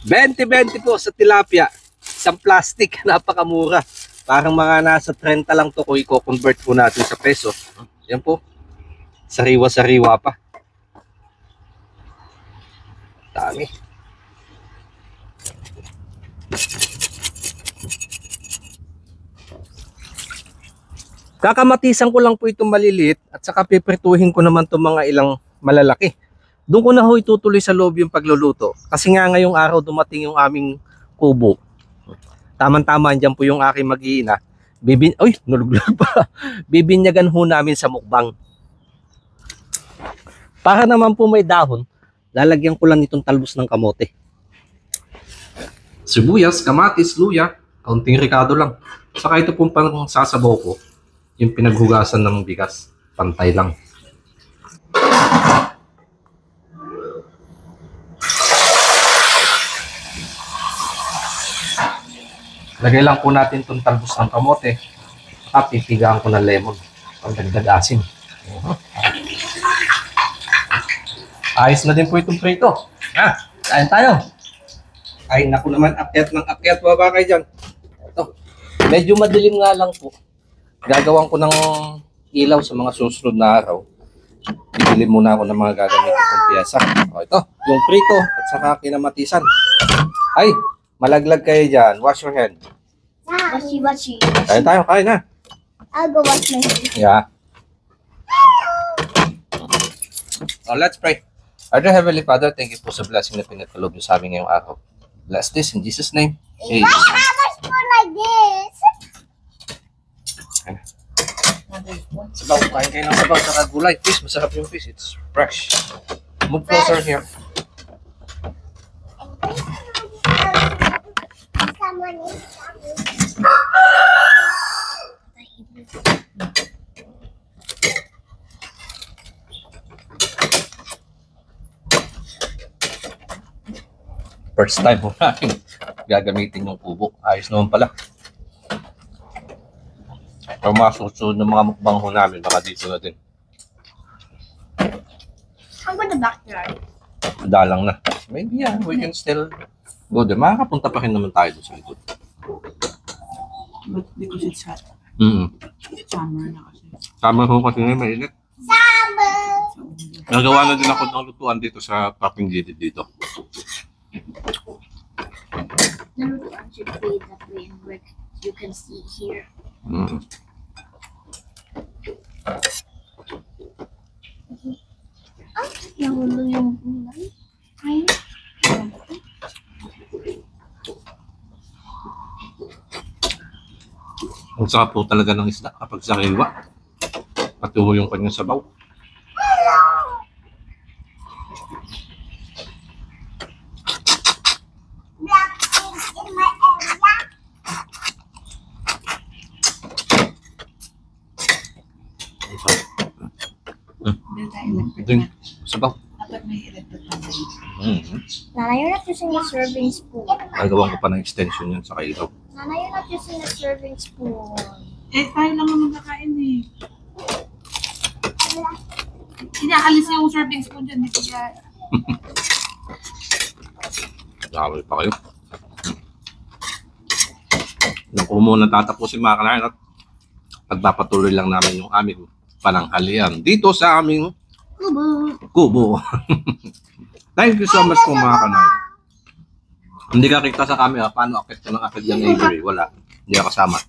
20-20 po sa tilapia. Isang plastic, napakamura. Parang mga nasa 30 lang to kung i-convert po natin sa peso. Yan po. Sariwa-sariwa pa. Dami. Kakamatisan ko lang po itong maliliit at saka piprituhin ko naman itong mga ilang malalaki. Doon ko na ho itutuloy sa loob yung pagluluto. Kasi nga ngayong araw dumating yung aming kubo. Tama-tama dyan po yung aking mag-iina. Nuluglag pa. Bibinyagan ho namin sa mukbang. Para naman po may dahon, lalagyan ko lang itong talbos ng kamote. Sibuyas, kamatis, luya, kaunting ricado lang. Saka ito pong pang sasabaw ko, yung pinaghugasan ng bigas. Pantay lang. Lagay lang po natin itong talbos ng kamote at pipigaan ko ng lemon. Pagdagdag asin. Ayos na din po itong prito. Kain tayo. Ay, naku naman, akyat ng akyat. Baba kayo dyan. Ito. Medyo madilim nga lang po. Gagawan ko ng ilaw sa mga susunod na araw. Bibili muna ako ng mga gagamitin kong piyesa. O, ito, yung prito at saka kinamatisan. Ay, malaglag kayo dyan. Wash your hand. Washi. Kain tayo, kain na. I'll go wash my hands. Yeah. Oh, let's pray. Our dear Heavenly Father, thank you po sa blessing na pinagkaloob niyo sa amin ngayong araw. Bless this in Jesus' name. Amen. Why have a spoon like this? Sabaw, kain kayo ng sabaw sa gulay. Fish, masarap yung fish. It's fresh. Move closer here. Someone is coming. First time po natin gagamitin yung kubo. Ayos naman pala. Pero mga susunod ng mga mukbang ho namin, baka dito na din. How about the backyard? Dalang na. Maybe yeah, we can still go there. Makakapunta pa rin naman tayo doon sa likod. But because it's hot. Summer na kasi. Tama ho kasi ngayon mainit. Summer. Nagawa na din ako ng lutuan dito sa parking gilid dito. Nalutuan should be that way and work. You can see here. Nahulo yung gulay. Ay. Ang sarap po talaga ng isda kapag sa sariwa. Pati ho yung kanyang sabaw. In my area. Dahil tayo electric Ito yung na. sabaw. Dapat may electric na tayo. Nana, you're not using a serving spoon. Nagawa ko pa ng extension yun sa kailaw. Nana, you're not using a serving spoon. Eh, tayo lang ang magkakain eh. Inaalis yung serving spoon dyan. Dito siya. Nakawal pa kayo. Nung ko muna tatapusin mga kanayan at pagpapatuloy lang namin yung aming pananghalian dito sa aming kubo. Thank you so much po mga kanayan. Hindi ka kita sa camera, paano akit ka ng akit yung Avery? Wala. Hindi ka kasama.